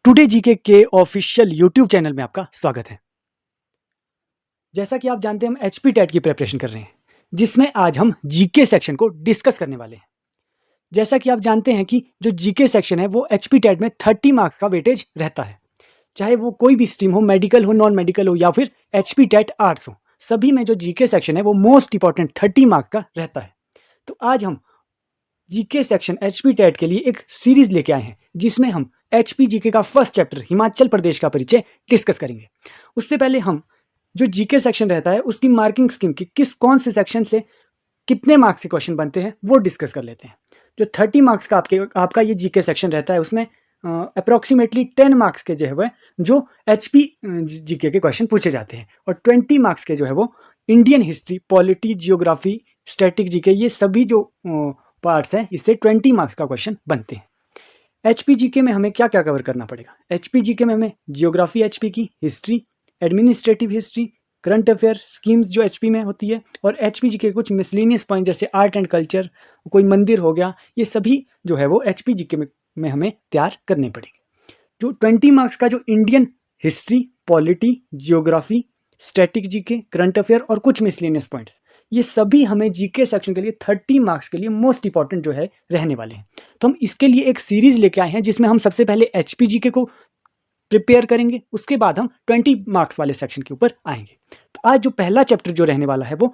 Today GK के official YouTube channel में आपका स्वागत है। जैसा कि आप जानते हैं हम एचपी टेट की प्रिपरेशन कर रहे हैं, जिसमें आज हम जीके सेक्शन को डिस्कस करने वाले हैं। जैसा कि आप जानते हैं कि जो जीके सेक्शन है वो एचपी टेट में 30 मार्क्स का वेटेज रहता है, चाहे वो कोई भी स्ट्रीम हो, मेडिकल हो, नॉन मेडिकल हो या फिर एचपी टेट आर्ट्स हो, सभी में जो जीके सेक्शन है वो मोस्ट इंपॉर्टेंट 30 मार्क्स का रहता है। तो आज हम जीके सेक्शन एचपी टेट के लिए एक सीरीज लेके आए हैं, जिसमें हम एचपी जीके का फर्स्ट चैप्टर हिमाचल प्रदेश का परिचय डिस्कस करेंगे। उससे पहले हम जो जीके सेक्शन रहता है उसकी मार्किंग स्कीम की कौन से सेक्शन से कितने मार्क्स के क्वेश्चन बनते हैं वो डिस्कस कर लेते हैं। जो 30 मार्क्स का आपका ये जीके सेक्शन रहता है उसमें अप्रॉक्सीमेटली 10 मार्क्स के जो है जो एचपी जीके के क्वेश्चन पूछे जाते हैं, और 20 मार्क्स के जो है वो Indian history, polity, geography, static GK, ये सभी जो पार्ट्स हैं इससे 20 मार्क्स का क्वेश्चन बनते हैं। एचपी जीके में हमें क्या क्या कवर करना पड़ेगा? एचपी जीके में हमें जियोग्राफी एचपी की, history, administrative history, current affair schemes जो एचपी में होती है, और एचपी जीके कुछ मिसलेनियस पॉइंट जैसे आर्ट एंड कल्चर, कोई मंदिर हो गया, ये सभी जो है वो एचपी जीके में हमें तैयार करने पड़ेंगे। जो 20 मार्क्स का जो Indian history, polity, geography, static GK, current affair और कुछ मिसलेनियस पॉइंट्स, ये सभी हमें जीके सेक्शन के लिए 30 मार्क्स के लिए मोस्ट इंपॉर्टेंट जो है रहने वाले हैं। तो हम इसके लिए एक सीरीज लेके आए हैं, जिसमें हम सबसे पहले एचपी जीके को प्रिपेयर करेंगे, उसके बाद हम 20 मार्क्स वाले सेक्शन के ऊपर आएंगे। तो आज जो पहला चैप्टर जो रहने वाला है वो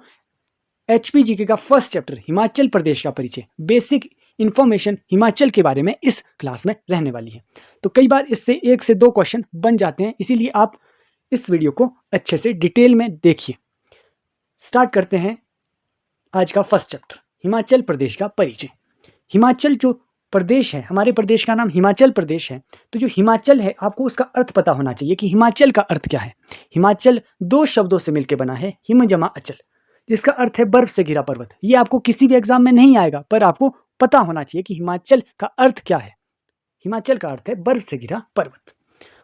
एचपी जीके का फर्स्ट चैप्टर हिमाचल प्रदेश का परिचय, बेसिक इंफॉर्मेशन हिमाचल के बारे में इस क्लास में रहने वाली है। तो कई बार इससे 1 से 2 क्वेश्चन बन जाते हैं, इसीलिए आप इस वीडियो को अच्छे से डिटेल में देखिए। स्टार्ट करते हैं आज का फर्स्ट चैप्टर, हिमाचल प्रदेश का परिचय। हिमाचल जो प्रदेश है, हमारे प्रदेश का नाम हिमाचल प्रदेश है, तो जो हिमाचल है आपको उसका अर्थ पता होना चाहिए कि हिमाचल का अर्थ क्या है। हिमाचल 2 शब्दों से मिलकर बना है, हिम जमा अचल, जिसका अर्थ है बर्फ से घिरा पर्वत। ये आपको किसी भी एग्जाम में नहीं आएगा, पर आपको पता होना चाहिए कि हिमाचल का अर्थ क्या है। हिमाचल का अर्थ है बर्फ से घिरा पर्वत।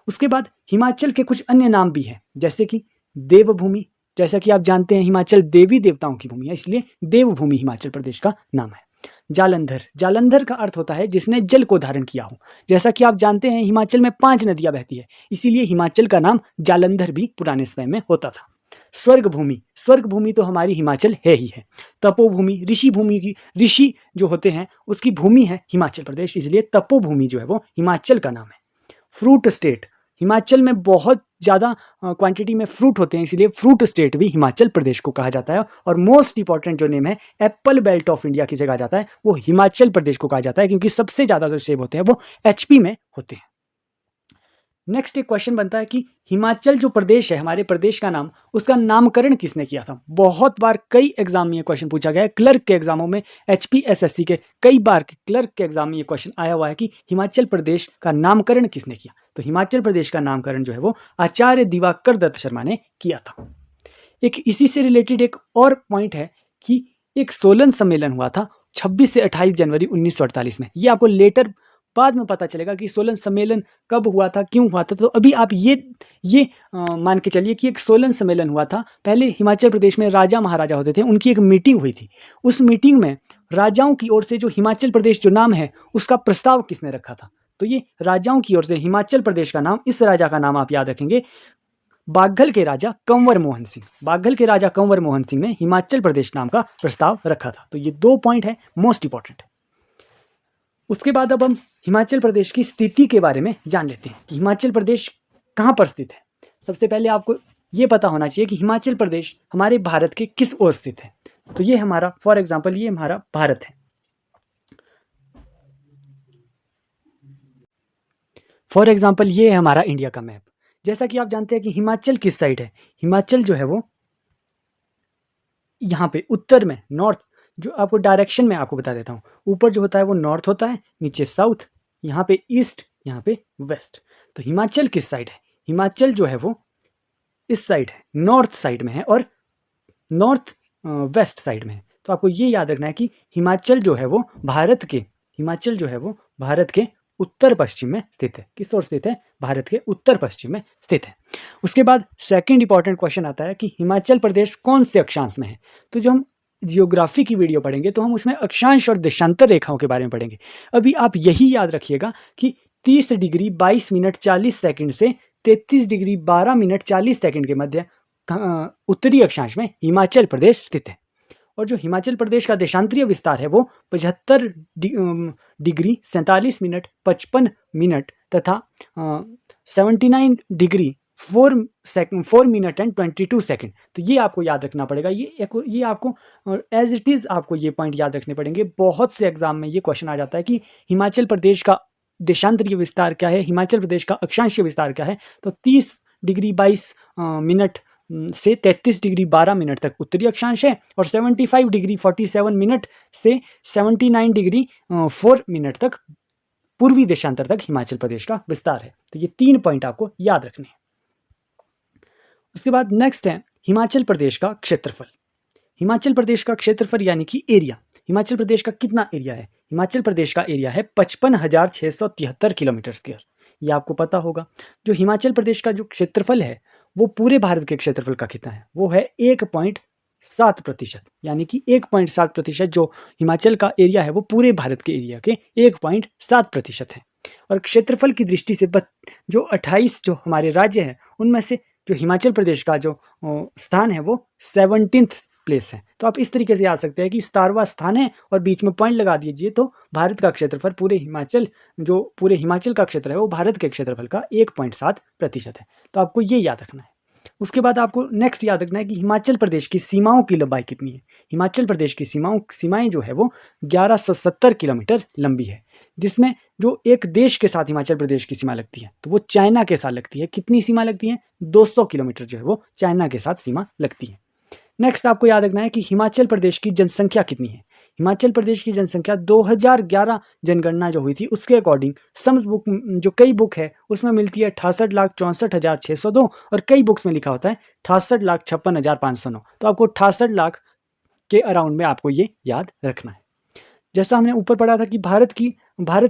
उसके बाद हिमाचल के कुछ अन्य नाम भी हैं, जैसे कि देवभूमि। जैसा कि आप जानते हैं हिमाचल देवी देवताओं की भूमि है, इसलिए देवभूमि हिमाचल प्रदेश का नाम है। जालंधर, जालंधर का अर्थ होता है जिसने जल को धारण किया हो। जैसा कि आप जानते हैं हिमाचल में 5 नदियां बहती है, इसीलिए हिमाचल का नाम जालंधर भी पुराने समय में होता था। स्वर्ग भूमि, स्वर्ग भूमि तो हमारी हिमाचल है ही है। तपोभूमि, ऋषि भूमि की, ऋषि जो होते हैं उसकी भूमि है हिमाचल प्रदेश, इसलिए तपोभूमि जो है वो हिमाचल का नाम है। फ्रूट स्टेट, हिमाचल में बहुत ज़्यादा क्वांटिटी में फ्रूट होते हैं, इसलिए फ्रूट स्टेट भी हिमाचल प्रदेश को कहा जाता है। और मोस्ट इंपॉर्टेंट जो नेम है एप्पल बेल्ट ऑफ इंडिया किसे कहा जाता है, वो हिमाचल प्रदेश को कहा जाता है, क्योंकि सबसे ज़्यादा जो सेब होते हैं वो एचपी में होते हैं। नेक्स्ट एक क्वेश्चन बनता है कि हिमाचल जो प्रदेश है, हमारे प्रदेश का नाम, उसका नामकरण किसने किया था? बहुत बार कई एग्जाम में ये क्वेश्चन पूछा गया है। क्लर्क के एग्जामों में, एचपी एसएससी के कई बार क्लर्क के एग्जाम में ये क्वेश्चन आया हुआ है कि हिमाचल प्रदेश का नामकरण किसने किया। तो हिमाचल प्रदेश का नामकरण जो है वो आचार्य दिवाकर दत्त शर्मा ने किया था। एक इसी से रिलेटेड एक और पॉइंट है कि एक सोलन सम्मेलन हुआ था 26 से 28 जनवरी 1948 में। ये आपको लेटर बाद में पता चलेगा कि सोलन सम्मेलन कब हुआ था, क्यों हुआ था। तो अभी आप ये मान के चलिए कि एक सोलन सम्मेलन हुआ था। पहले हिमाचल प्रदेश में राजा महाराजा होते थे, उनकी एक मीटिंग हुई थी। उस मीटिंग में राजाओं की ओर से जो हिमाचल प्रदेश जो नाम है उसका प्रस्ताव किसने रखा था? तो ये राजाओं की ओर से हिमाचल प्रदेश का नाम, इस राजा का नाम आप याद रखेंगे, बाघल के राजा कंवर मोहन सिंह। बाघल के राजा कंवर मोहन सिंह ने हिमाचल प्रदेश नाम का प्रस्ताव रखा था। तो ये 2 पॉइंट है मोस्ट इंपॉर्टेंट। उसके बाद अब हम हिमाचल प्रदेश की स्थिति के बारे में जान लेते हैं कि हिमाचल प्रदेश कहाँ पर स्थित है। सबसे पहले आपको ये पता होना चाहिए कि हिमाचल प्रदेश हमारे भारत के किस ओर स्थित है। तो ये हमारा, फॉर एग्जाम्पल, ये हमारा भारत है। फॉर एग्जाम्पल ये है हमारा इंडिया का मैप। जैसा कि आप जानते हैं कि हिमाचल किस साइड है, हिमाचल जो है वो यहाँ पे उत्तर में, नॉर्थ, जो आपको डायरेक्शन में आपको बता देता हूँ, ऊपर जो होता है वो नॉर्थ होता है, नीचे साउथ, यहाँ पे ईस्ट, यहाँ पे वेस्ट। तो हिमाचल किस साइड है? हिमाचल जो है वो इस साइड है, नॉर्थ साइड में है और नॉर्थ वेस्ट साइड में है। तो आपको ये याद रखना है कि हिमाचल जो है वो भारत के, हिमाचल जो है वो भारत के उत्तर पश्चिम में स्थित है। किस ओर स्थित है? भारत के उत्तर पश्चिम में स्थित है। उसके बाद सेकंड इंपॉर्टेंट क्वेश्चन आता है कि हिमाचल प्रदेश कौन से अक्षांश में है। तो जो हम जियोग्राफी की वीडियो पढ़ेंगे तो हम उसमें अक्षांश और देशांतर रेखाओं के बारे में पढ़ेंगे। अभी आप यही याद रखिएगा कि 30 डिग्री 22 मिनट 40 सेकंड से 33 डिग्री 12 मिनट 40 सेकंड के मध्य उत्तरी अक्षांश में हिमाचल प्रदेश स्थित है। और जो हिमाचल प्रदेश का देशांतरीय विस्तार है वो 75 डिग्री 47 मिनट 55 मिनट तथा 79 डिग्री 4 मिनट एंड 22 सेकंड। तो ये आपको याद रखना पड़ेगा। ये आपको एज इट इज़ आपको ये पॉइंट याद रखने पड़ेंगे। बहुत से एग्जाम में ये क्वेश्चन आ जाता है कि हिमाचल प्रदेश का देशांतरीय विस्तार क्या है, हिमाचल प्रदेश का अक्षांशीय विस्तार क्या है। तो 30 डिग्री 22 मिनट से 33 डिग्री 12 मिनट तक उत्तरी अक्षांश है और 75 डिग्री 47 मिनट से 79 डिग्री 4 मिनट तक पूर्वी देशांतर तक हिमाचल प्रदेश का विस्तार है। तो ये 3 पॉइंट आपको याद रखने हैं। उसके बाद नेक्स्ट है हिमाचल प्रदेश का क्षेत्रफल। हिमाचल प्रदेश का क्षेत्रफल यानी कि एरिया। हिमाचल प्रदेश का कितना एरिया है? हिमाचल प्रदेश का एरिया है 55,673 किलोमीटर स्क्वायर। ये आपको पता होगा। जो हिमाचल प्रदेश का जो क्षेत्रफल है वो पूरे भारत के क्षेत्रफल का कितना है? वो है 1.7%। यानी कि 1.7% जो हिमाचल का एरिया है वो पूरे भारत के एरिया के 1.7% है। और क्षेत्रफल की दृष्टि से जो 28 जो हमारे राज्य हैं उनमें से जो हिमाचल प्रदेश का जो स्थान है वो 17th प्लेस है। तो आप इस तरीके से याद सकते हैं कि 17वां स्थान है और बीच में पॉइंट लगा दीजिए। तो भारत का क्षेत्रफल पूरे हिमाचल का क्षेत्र है वो भारत के क्षेत्रफल का 1.7% है। तो आपको ये याद रखना है। उसके बाद आपको नेक्स्ट याद रखना है कि हिमाचल प्रदेश की सीमाओं की लंबाई कितनी है। हिमाचल प्रदेश की सीमाएं जो है वो 1170 किलोमीटर लंबी है, जिसमें जो एक देश के साथ हिमाचल प्रदेश की सीमा लगती है तो वो चाइना के साथ लगती है। कितनी सीमा लगती है? 200 किलोमीटर जो है वो चाइना के साथ सीमा लगती है। नेक्स्ट आपको याद रखना है कि हिमाचल प्रदेश की जनसंख्या कितनी है। हिमाचल प्रदेश की जनसंख्या 2011 जनगणना जो हुई थी उसके अकॉर्डिंग सम्स बुक जो कई बुक है उसमें मिलती है 68,64,602 और कई बुक्स में लिखा होता है 68,56,509। तो आपको 68 लाख के अराउंड में आपको ये याद रखना है। जैसा हमने ऊपर पढ़ा था कि भारत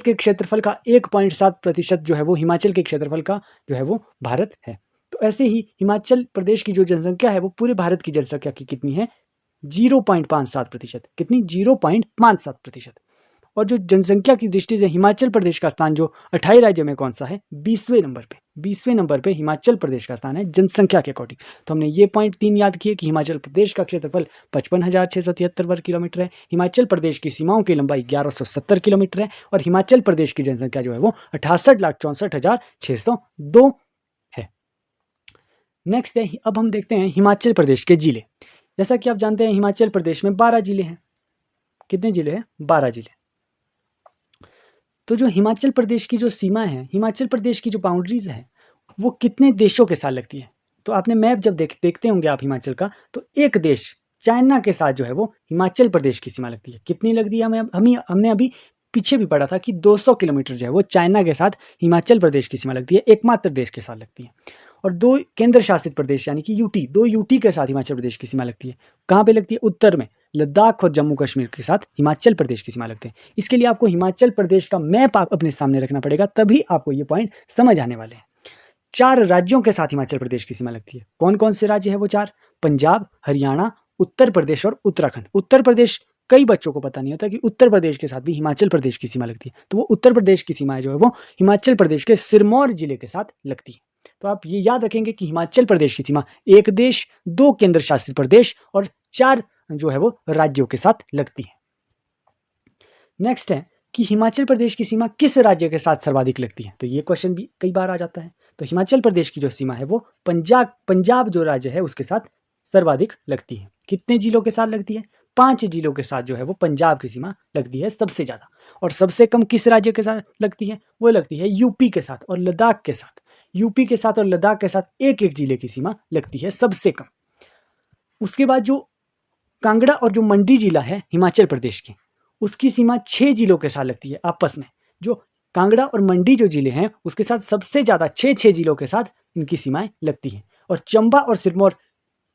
के क्षेत्रफल का 1.7% जो है वो हिमाचल के क्षेत्रफल का जो है वो भारत है। तो ऐसे ही हिमाचल प्रदेश की जो जनसंख्या है वो पूरे भारत की जनसंख्या की कितनी है? 0.57%। कितनी? 0.57%। और जो जनसंख्या की दृष्टि से हिमाचल प्रदेश का स्थान जो 28 राज्य में कौन सा है? 20वें नंबर पे हिमाचल प्रदेश का स्थान है जनसंख्या के अकॉर्डिंग। तो हमने ये पॉइंट 3 याद किए कि हिमाचल प्रदेश का क्षेत्रफल 55,673 वर्ग किलोमीटर है, हिमाचल प्रदेश की सीमाओं की लंबाई 1170 किलोमीटर है और हिमाचल प्रदेश की जनसंख्या जो है वो 68,64,602 है। नेक्स्ट है, अब हम देखते हैं हिमाचल प्रदेश के जिले। जैसा कि आप जानते हैं हिमाचल प्रदेश में 12 जिले हैं। कितने जिले हैं? 12 जिले। तो जो हिमाचल प्रदेश की जो सीमा है, हिमाचल प्रदेश की जो बाउंड्रीज है वो कितने देशों के साथ लगती है? तो आपने मैप जब देखते होंगे आप हिमाचल का, तो एक देश चाइना के साथ जो है वो हिमाचल प्रदेश की सीमा लगती है। कितनी लगती है? हमने अभी पीछे भी पढ़ा था कि 200 किलोमीटर जो है वो चाइना के साथ हिमाचल प्रदेश की सीमा लगती है, एकमात्र देश के साथ लगती है। और 2 केंद्र शासित प्रदेश यानी कि यूटी, 2 यूटी के साथ हिमाचल प्रदेश की सीमा लगती है। कहाँ पे लगती है? उत्तर में लद्दाख और जम्मू कश्मीर के साथ हिमाचल प्रदेश की सीमा लगती है। इसके लिए आपको हिमाचल प्रदेश का मैप आप अपने सामने रखना पड़ेगा, तभी आपको ये पॉइंट समझ आने वाले हैं। 4 राज्यों के साथ हिमाचल प्रदेश की सीमा लगती है। कौन कौन से राज्य है वो 4? पंजाब, हरियाणा, उत्तर प्रदेश और उत्तराखंड। उत्तर प्रदेश, कई बच्चों को पता नहीं होता कि उत्तर प्रदेश के साथ भी हिमाचल प्रदेश की सीमा लगती है। तो वो उत्तर प्रदेश की सीमा जो है वो हिमाचल प्रदेश के सिरमौर जिले के साथ लगती है। तो आप ये याद रखेंगे कि हिमाचल प्रदेश की सीमा एक देश, 2 केंद्र शासित प्रदेश और 4 जो है वो राज्यों के साथ लगती है। नेक्स्ट है कि हिमाचल प्रदेश की सीमा किस राज्य के साथ सर्वाधिक लगती है? तो ये क्वेश्चन भी कई बार आ जाता है। तो हिमाचल प्रदेश की जो सीमा है वो पंजाब जो राज्य है उसके साथ सर्वाधिक लगती है। कितने जिलों के साथ लगती है? 5 जिलों के साथ जो है वो पंजाब की सीमा लगती है सबसे ज़्यादा। और सबसे कम किस राज्य के साथ लगती है? वो लगती है यूपी के साथ और लद्दाख के साथ। यूपी के साथ और लद्दाख के साथ एक जिले की सीमा लगती है सबसे कम। उसके बाद जो कांगड़ा और जो मंडी जिला है हिमाचल प्रदेश की, उसकी सीमा 6 जिलों के साथ लगती है आपस में। जो कांगड़ा और मंडी जो जिले हैं उसके साथ सबसे ज़्यादा 6 जिलों के साथ इनकी सीमाएं लगती हैं। और चंबा और सिरमौर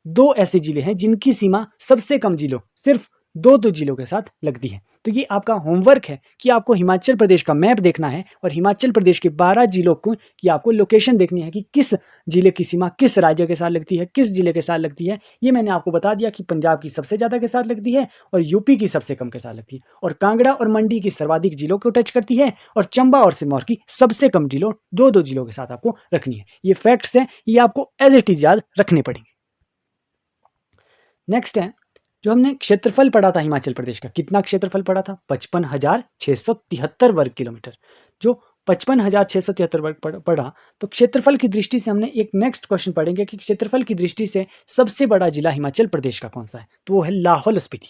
2 ऐसे जिले हैं जिनकी सीमा सबसे कम जिलों, सिर्फ दो जिलों के साथ लगती है। तो ये आपका होमवर्क है कि आपको हिमाचल प्रदेश का मैप देखना है और हिमाचल प्रदेश के 12 जिलों को की आपको लोकेशन देखनी है कि किस जिले की सीमा किस राज्य के साथ लगती है, किस जिले के साथ लगती है। ये मैंने आपको बता दिया कि पंजाब की सबसे ज़्यादा के साथ लगती है और यूपी की सबसे कम के साथ लगती है, और कांगड़ा और मंडी की सर्वाधिक जिलों को टच करती है, और चंबा और सिरमौर की सबसे कम जिलों दो जिलों के साथ आपको रखनी है। ये फैक्ट्स हैं, ये आपको एज इट इज याद रखने पड़ेंगे। नेक्स्ट है जो हमने क्षेत्रफल पढ़ा था हिमाचल प्रदेश का, कितना क्षेत्रफल पढ़ा था? 55,673 वर्ग किलोमीटर। जो 55,673 वर्ग पढ़ा, तो क्षेत्रफल की दृष्टि से हमने एक नेक्स्ट क्वेश्चन पढ़ेंगे कि क्षेत्रफल की दृष्टि से सबसे बड़ा जिला हिमाचल प्रदेश का कौन सा है? तो वो है लाहौल स्पीति।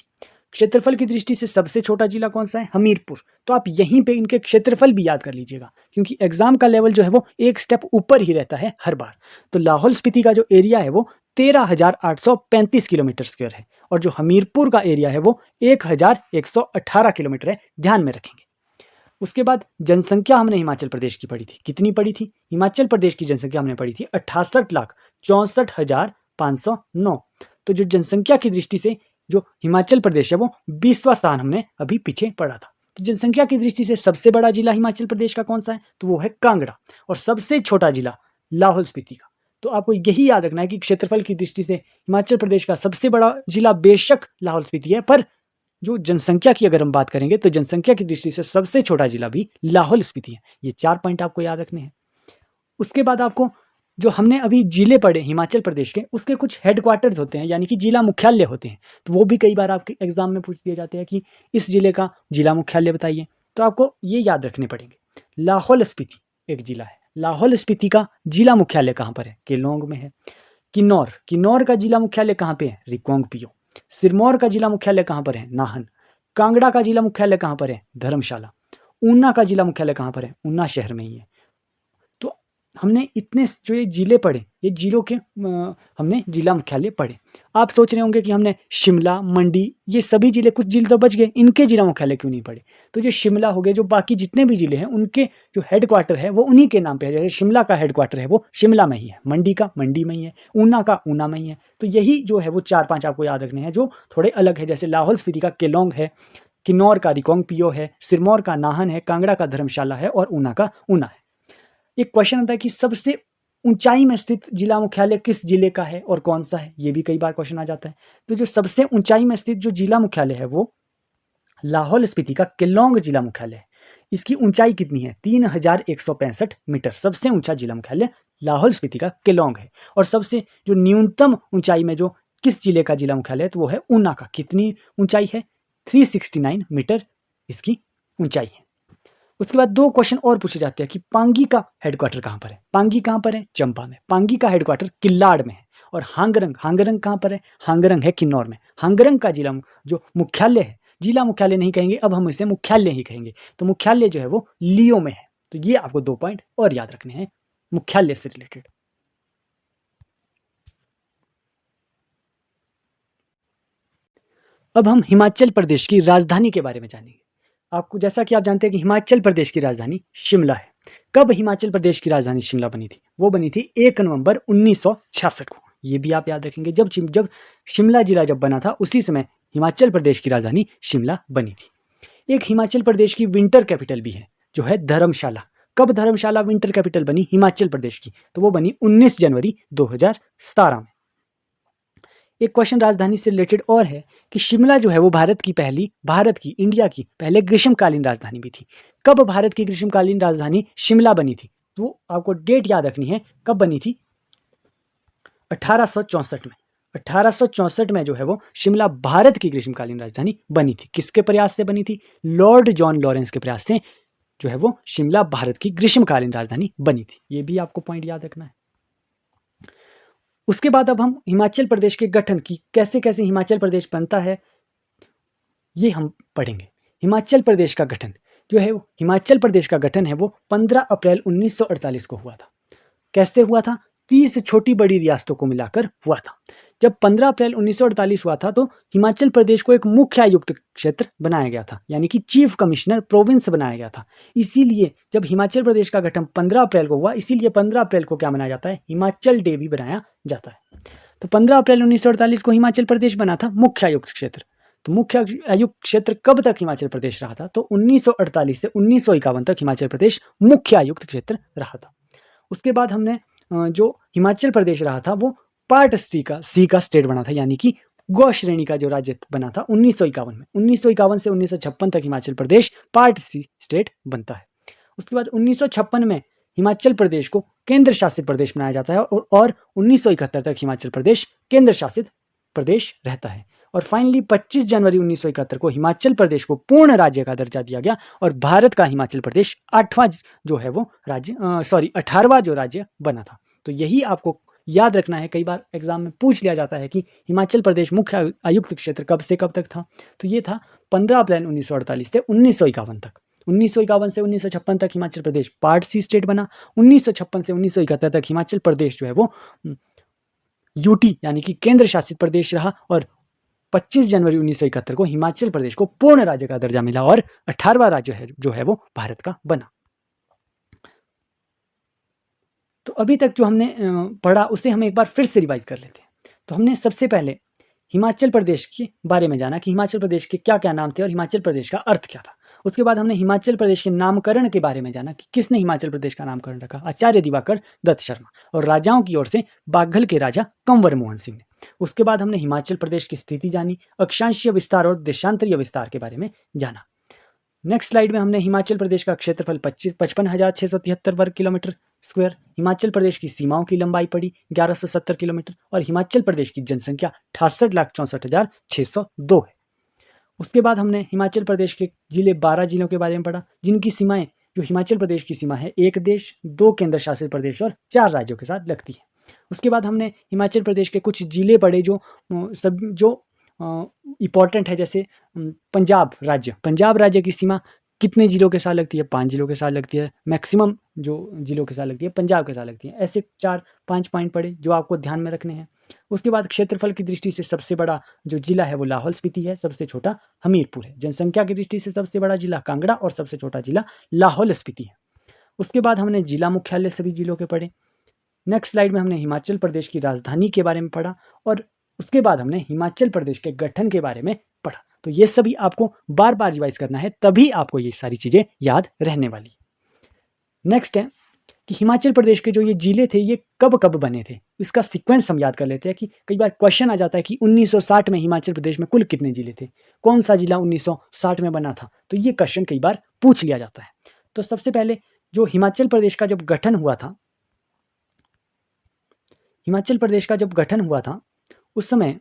क्षेत्रफल की दृष्टि से सबसे छोटा जिला कौन सा है? हमीरपुर। तो आप यहीं पे इनके क्षेत्रफल भी याद कर लीजिएगा, क्योंकि एग्जाम का लेवल जो है वो एक स्टेप ऊपर ही रहता है हर बार। तो लाहौल स्पीति का जो एरिया है वो 13,835 किलोमीटर स्क्वायर है, और जो हमीरपुर का एरिया है वो 1,118 किलोमीटर है, ध्यान में रखेंगे। उसके बाद जनसंख्या हमने हिमाचल प्रदेश की पढ़ी थी, कितनी पढ़ी थी? हिमाचल प्रदेश की जनसंख्या हमने पढ़ी थी 68,64,509। तो जो जनसंख्या की दृष्टि से जो हिमाचल प्रदेश है वो 20वां स्थान हमने अभी पीछे पढ़ा था। तो जनसंख्या की दृष्टि से सबसे बड़ा जिला हिमाचल प्रदेश का कौन सा है? तो वो है कांगड़ा, और सबसे छोटा जिला लाहौल स्पीति का। तो आपको यही याद रखना है कि क्षेत्रफल की दृष्टि से हिमाचल प्रदेश का सबसे बड़ा जिला बेशक लाहौल स्पीति है, पर जो जनसंख्या की अगर हम बात करेंगे तो जनसंख्या की दृष्टि से सबसे छोटा जिला भी लाहौल स्पीति है। ये 4 पॉइंट आपको याद रखने हैं। उसके बाद आपको जो हमने अभी जिले पढ़े हिमाचल प्रदेश के, उसके कुछ हेडक्वार्टर्स होते हैं, यानी कि जिला मुख्यालय होते हैं। तो वो भी कई बार आपके एग्जाम में पूछ दिए जाते हैं कि इस जिले का जिला मुख्यालय बताइए। तो आपको ये याद रखने पड़ेंगे। लाहौल स्पीति एक जिला है, लाहौल स्पीति का जिला मुख्यालय कहाँ पर है? केलोंग में है। किन्नौर का जिला मुख्यालय कहाँ पे है? रिकांगपिओ। सिरमौर का जिला मुख्यालय कहाँ पर है? नाहन। कांगड़ा का जिला मुख्यालय कहाँ पर है? धर्मशाला। ऊना का जिला मुख्यालय कहाँ पर है? ऊना शहर में ही है। तो हमने इतने जो ये जिले पढ़े, ये जिलों के हमने जिला मुख्यालय पढ़े। आप सोच रहे होंगे कि हमने शिमला, मंडी, ये सभी जिले, कुछ जिले तो बच गए, इनके जिला मुख्यालय क्यों नहीं पढ़े? तो जो शिमला हो गए, जो बाकी जितने भी जिले हैं उनके जो हेडक्वार्टर है वो उन्हीं के नाम पे है। जैसे शिमला का हेडक्वार्टर है वो शिमला में ही है, मंडी का मंडी में ही है, ऊना का ऊना में ही है। तो यही जो है वो 4-5 आपको याद रखने हैं जो थोड़े अलग है। जैसे लाहौल स्पीति का केलोंग है, किन्नौर का रिकांगपिओ है, सिरमौर का नाहन है, कांगड़ा का धर्मशाला है, और ऊना का ऊना है। एक क्वेश्चन आता है कि सबसे ऊंचाई में स्थित जिला मुख्यालय किस जिले का है और कौन सा है? ये भी कई बार क्वेश्चन आ जाता है। तो जो सबसे ऊंचाई में स्थित जो जिला मुख्यालय है वो लाहौल स्पीति का केलोंग जिला मुख्यालय है। इसकी ऊंचाई कितनी है? 3,165 मीटर। सबसे ऊंचा जिला मुख्यालय लाहौल स्पीति का केलोंग है। और सबसे जो न्यूनतम ऊंचाई में जो किस जिले का जिला मुख्यालय है तो वो है ऊना का। कितनी ऊंचाई है? 369 मीटर इसकी ऊंचाई है। उसके बाद 2 क्वेश्चन और पूछे जाते हैं कि पांगी का हेडक्वार्टर कहाँ पर है? पांगी कहाँ पर है? चंबा में। पांगी का हेडक्वार्टर किल्लाड़ में है। और हांगरंग कहाँ पर है? हांगरंग है किन्नौर में। हांगरंग का जिला जो मुख्यालय है, जिला मुख्यालय नहीं कहेंगे, अब हम इसे मुख्यालय ही कहेंगे। तो मुख्यालय जो है वो लियो में है। तो ये आपको 2 पॉइंट और याद रखने हैं मुख्यालय से रिलेटेड। अब हम हिमाचल प्रदेश की राजधानी के बारे में जानेंगे। आपको जैसा कि आप जानते हैं कि हिमाचल प्रदेश की राजधानी शिमला है। कब हिमाचल प्रदेश की राजधानी शिमला बनी थी? वो बनी थी 1 नवंबर 1966 को। ये भी आप याद रखेंगे। जब शिमला जिला जब बना था उसी समय हिमाचल प्रदेश की राजधानी शिमला बनी थी। एक हिमाचल प्रदेश की विंटर कैपिटल भी है जो है धर्मशाला। कब धर्मशाला विंटर कैपिटल बनी हिमाचल प्रदेश की? तो वो बनी 19 जनवरी 2017 में। एक क्वेश्चन राजधानी से रिलेटेड और है कि शिमला जो है वो इंडिया की पहले ग्रीष्मकालीन राजधानी भी थी। कब भारत की ग्रीष्मकालीन राजधानी शिमला बनी थी? तो आपको डेट याद रखनी है कब बनी थी। 1864 में। 1864 में जो है वो शिमला भारत की ग्रीष्मकालीन राजधानी बनी थी। किसके प्रयास से बनी थी? लॉर्ड जॉन लॉरेंस के प्रयास से जो है वो शिमला भारत की ग्रीष्मकालीन राजधानी बनी थी। ये भी आपको पॉइंट याद रखना है। उसके बाद अब हम हिमाचल प्रदेश के गठन की कैसे कैसे हिमाचल प्रदेश बनता है ये हम पढ़ेंगे। हिमाचल प्रदेश का गठन जो है हिमाचल प्रदेश का गठन है वो 15 अप्रैल 1948 को हुआ था। कैसे हुआ था? 30 छोटी बड़ी रियासतों को मिलाकर हुआ था। जब 15 अप्रैल 1948 हुआ था तो हिमाचल प्रदेश को एक मुख्य आयुक्त क्षेत्र बनाया गया था, यानी कि चीफ कमिश्नर प्रोविंस बनाया गया था। इसीलिए जब हिमाचल प्रदेश का गठन 15 अप्रैल को हुआ, इसीलिए 15 अप्रैल को क्या मनाया जाता है? हिमाचल डे भी बनाया जाता है। तो 15 अप्रैल 1948 को हिमाचल प्रदेश बना था मुख्य आयुक्त क्षेत्र। तो मुख्य आयुक्त क्षेत्र कब तक हिमाचल प्रदेश रहा था? तो 1948 से 1951 तक हिमाचल प्रदेश मुख्य आयुक्त क्षेत्र रहा था। उसके बाद हमने जो हिमाचल प्रदेश रहा था वो पार्ट सी का स्टेट बना था, यानी कि गौ श्रेणी का जो राज्य बना था 1951 में। 1951 से 1956 तक हिमाचल प्रदेश पार्ट सी स्टेट बनता है। उसके बाद 1956 में हिमाचल प्रदेश को केंद्र शासित प्रदेश बनाया जाता है और 1971 तक हिमाचल प्रदेश केंद्र शासित प्रदेश रहता है। और फाइनली 25 जनवरी 1971 को हिमाचल प्रदेश को पूर्ण राज्य का दर्जा दिया गया और भारत का हिमाचल प्रदेश 18वां जो राज्य बना था। तो यही आपको याद रखना है। कई बार एग्जाम में पूछ लिया जाता है कि हिमाचल प्रदेश मुख्य आयुक्त क्षेत्र कब से कब तक था। तो ये था 15 अप्रैल 1948 से 1951 तक। 1951 से 1956 तक हिमाचल प्रदेश पार्ट सी स्टेट बना। 1956 से 1971 तक हिमाचल प्रदेश जो है वो यूटी यानी कि केंद्र शासित प्रदेश रहा और 25 जनवरी 1971 को हिमाचल प्रदेश को पूर्ण राज्य का दर्जा मिला और 18वां राज्य जो है वो भारत का बना। तो अभी तक जो हमने पढ़ा उसे हम एक बार फिर से रिवाइज कर लेते हैं। तो हमने सबसे पहले हिमाचल प्रदेश के बारे में जाना कि हिमाचल प्रदेश के क्या क्या नाम थे और हिमाचल प्रदेश का अर्थ क्या था। उसके बाद हमने हिमाचल प्रदेश के नामकरण के बारे में जाना कि किसने हिमाचल प्रदेश का नामकरण रखा, आचार्य दिवाकर दत्त शर्मा, और राजाओं की ओर से बाघल के राजा कंवर मोहन सिंह ने। उसके बाद हमने हिमाचल प्रदेश की स्थिति जानी, अक्षांशीय विस्तार और देशांतरीय विस्तार के बारे में जाना। नेक्स्ट स्लाइड में हमने हिमाचल प्रदेश का क्षेत्रफल 55,673 वर्ग किलोमीटर स्क्वायर, हिमाचल प्रदेश की सीमाओं की लंबाई पड़ी 1170 किलोमीटर और हिमाचल प्रदेश की जनसंख्या 68,64,602 है। उसके बाद हमने हिमाचल प्रदेश के 12 जिलों के बारे में पढ़ा जिनकी सीमाएं, जो हिमाचल प्रदेश की सीमा है 1 देश, 2 केंद्र शासित प्रदेश और 4 राज्यों के साथ लगती है। उसके बाद हमने हिमाचल प्रदेश के कुछ जिले पढ़े जो इम्पॉर्टेंट है, जैसे पंजाब राज्य की सीमा कितने जिलों के साथ लगती है? 5 जिलों के साथ लगती है। मैक्सिमम जो जिलों के साथ लगती है पंजाब के साथ लगती है। ऐसे 4-5 पॉइंट पढ़े जो आपको ध्यान में रखने हैं। उसके बाद क्षेत्रफल की दृष्टि से सबसे बड़ा जो जिला है वो लाहौल स्पीति है, सबसे छोटा हमीरपुर है। जनसंख्या की दृष्टि से सबसे बड़ा जिला कांगड़ा और सबसे छोटा जिला लाहौल स्पीति है। उसके बाद हमने जिला मुख्यालय सभी जिलों के पढ़े। नेक्स्ट स्लाइड में हमने हिमाचल प्रदेश की राजधानी के बारे में पढ़ा और उसके बाद हमने हिमाचल प्रदेश के गठन के बारे में पढ़ा। तो ये सभी आपको बार बार रिवाइज करना है, तभी आपको ये सारी चीज़ें याद रहने वाली। नेक्स्ट है कि हिमाचल प्रदेश के जो ये जिले थे ये कब कब बने थे, इसका सीक्वेंस हम याद कर लेते हैं। कि कई बार क्वेश्चन आ जाता है कि 1960 में हिमाचल प्रदेश में कुल कितने जिले थे, कौन सा जिला 1960 में बना था। तो ये क्वेश्चन कई बार पूछ लिया जाता है। तो सबसे पहले जो हिमाचल प्रदेश का जब गठन हुआ था उस समय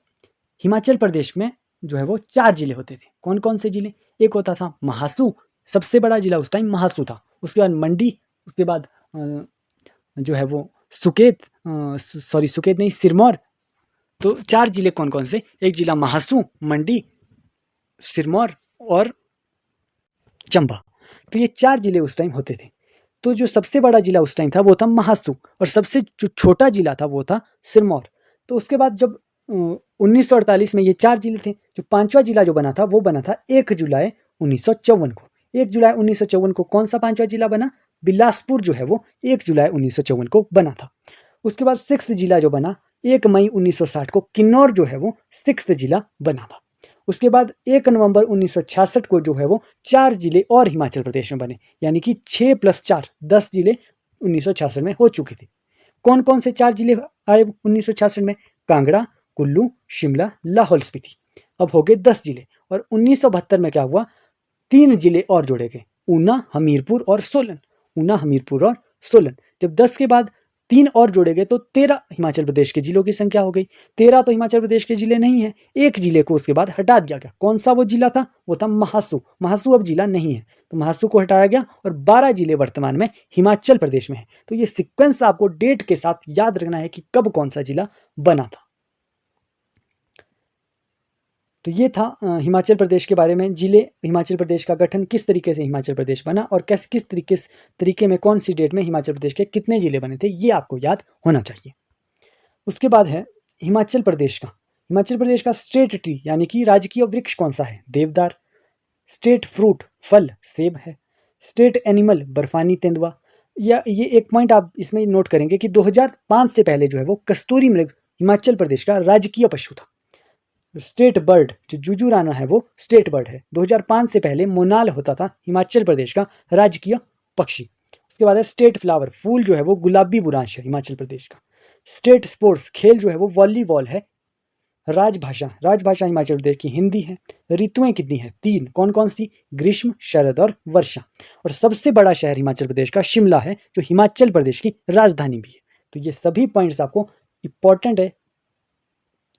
हिमाचल प्रदेश में जो है वो 4 जिले होते थे। कौन कौन से जिले? एक होता था महासू, सबसे बड़ा जिला उस टाइम महासू था। उसके बाद मंडी, उसके बाद जो है वो सुकेत नहीं, सिरमौर। तो 4 जिले कौन कौन से? एक जिला महासू, मंडी, सिरमौर और चंबा। तो ये 4 जिले उस टाइम होते थे। तो जो सबसे बड़ा जिला उस टाइम था वो था महासू और सबसे जो छोटा जिला था वो था सिरमौर। तो उसके बाद जब 1948 में ये 4 जिले थे, जो 5वां जिला जो बना था वो बना था 1 जुलाई 1954 को। 1 जुलाई 1954 को कौन सा 5वां जिला बना? बिलासपुर जो है वो 1 जुलाई 1954 को बना था। उसके बाद 6th जिला जो बना 1 मई 1960 को किन्नौर जो है वो 6th जिला बना था। उसके बाद 1 नवंबर 1966 को जो है वो 4 जिले और हिमाचल प्रदेश में बने, यानी कि 6 + 4 10 जिले 1966 में हो चुके थे। कौन कौन से 4 जिले आए 1966 में? कांगड़ा, कुल्लू, शिमला, लाहौल स्पीति। अब हो गए 10 जिले। और 1972 में क्या हुआ? 3 जिले और जोड़े गए, ऊना, हमीरपुर और सोलन। जब 10 के बाद 3 और जोड़े गए तो 13 हिमाचल प्रदेश के जिलों की संख्या हो गई। 13 तो हिमाचल प्रदेश के जिले नहीं है, एक जिले को उसके बाद हटा दिया गया। कौन सा वो जिला था? वो था महासू। महासू अब जिला नहीं है, तो महासू को हटाया गया और 12 जिले वर्तमान में हिमाचल प्रदेश में है। तो ये सीक्वेंस आपको डेट के साथ याद रखना है कि कब कौन सा जिला बना था। तो ये था हिमाचल प्रदेश के बारे में, जिले, हिमाचल प्रदेश का गठन, किस तरीके से हिमाचल प्रदेश बना और किस तरीके में कौन सी डेट में हिमाचल प्रदेश के कितने जिले बने थे, ये आपको याद होना चाहिए। उसके बाद है हिमाचल प्रदेश का स्टेट ट्री यानी कि राजकीय वृक्ष कौन सा है? देवदार। स्टेट फ्रूट, फल, सेब है। स्टेट एनिमल, बर्फानी तेंदुआ। या ये एक पॉइंट आप इसमें नोट करेंगे कि 2005 से पहले जो है वो कस्तूरी मृग हिमाचल प्रदेश का राजकीय पशु था। स्टेट बर्ड जो जुजुराना है वो स्टेट बर्ड है। 2005 से पहले मोनाल होता था हिमाचल प्रदेश का राजकीय पक्षी। उसके बाद है स्टेट फ्लावर, फूल जो है वो गुलाबी बुरांश है हिमाचल प्रदेश का। स्टेट स्पोर्ट्स, खेल जो है वो वॉलीबॉल है। राजभाषा, राजभाषा हिमाचल प्रदेश की हिंदी है। ऋतुएं कितनी है? 3। कौन कौन सी? ग्रीष्म, शरद और वर्षा। और सबसे बड़ा शहर हिमाचल प्रदेश का शिमला है, जो हिमाचल प्रदेश की राजधानी भी है। तो ये सभी पॉइंट्स आपको इंपॉर्टेंट है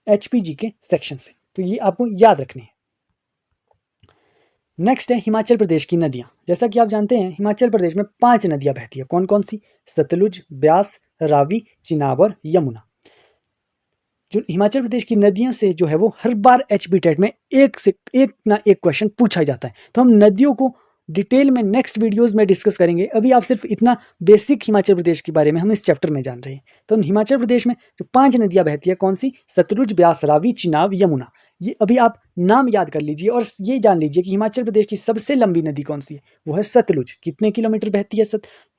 एचपीजी के सेक्शन से, तो ये आपको याद रखने हैं। नेक्स्ट है हिमाचल प्रदेश की नदियाँ। जैसा कि आप जानते हैं हिमाचल प्रदेश में 5 नदियाँ बहती है। कौन कौन सी? सतलुज, ब्यास, रावी, चिनाब और यमुना। जो हिमाचल प्रदेश की नदियों से जो है वो हर बार एचपी टेट में एक ना एक क्वेश्चन पूछा जाता है। तो हम नदियों को डिटेल में नेक्स्ट वीडियोस में डिस्कस करेंगे। अभी आप सिर्फ इतना बेसिक हिमाचल प्रदेश के बारे में हम इस चैप्टर में जान रहे हैं। तो हिमाचल प्रदेश में जो 5 नदियां बहती है, कौन सी? सतलुज, ब्यास, रावी, चिनाब, यमुना। ये अभी आप नाम याद कर लीजिए और ये जान लीजिए कि हिमाचल प्रदेश की सबसे लंबी नदी कौन सी है? वो है सतलुज। कितने किलोमीटर बहती है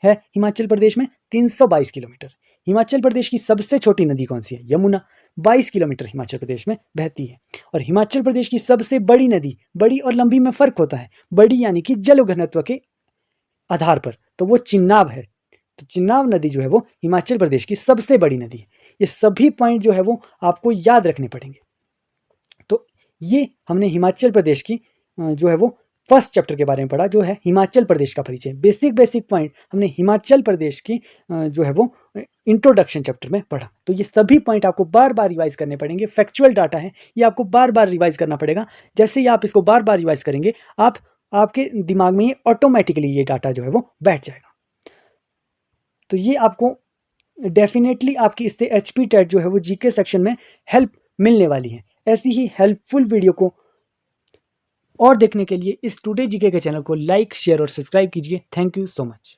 हिमाचल प्रदेश में? 322 किलोमीटर। हिमाचल प्रदेश की सबसे छोटी नदी कौन सी है? यमुना। 22 किलोमीटर हिमाचल प्रदेश में बहती है। और हिमाचल प्रदेश की सबसे बड़ी नदी, बड़ी और लंबी में फर्क होता है। बड़ी यानी कि जल घनत्व के आधार पर, तो वो चिनाब है। तो चिनाब नदी जो है वो हिमाचल प्रदेश की सबसे बड़ी नदी है। ये सभी पॉइंट जो है वो आपको याद रखने पड़ेंगे। तो ये हमने हिमाचल प्रदेश की जो है वो फर्स्ट चैप्टर के बारे में पढ़ा, जो है हिमाचल प्रदेश का परिचय। बेसिक पॉइंट हमने हिमाचल प्रदेश की जो है वो इंट्रोडक्शन चैप्टर में पढ़ा। तो ये सभी पॉइंट आपको बार बार रिवाइज करने पड़ेंगे। फैक्चुअल डाटा है, ये आपको बार बार रिवाइज करना पड़ेगा। जैसे ही आप इसको बार बार रिवाइज करेंगे, आपके दिमाग में ये ऑटोमेटिकली ये डाटा जो है वो बैठ जाएगा। तो ये आपको डेफिनेटली आपकी इससे एचपी टेट जो है वो जीके सेक्शन में हेल्प मिलने वाली है। ऐसी ही हेल्पफुल वीडियो को और देखने के लिए इस टुडे जीके के चैनल को लाइक, शेयर और सब्सक्राइब कीजिए। Thank you so much.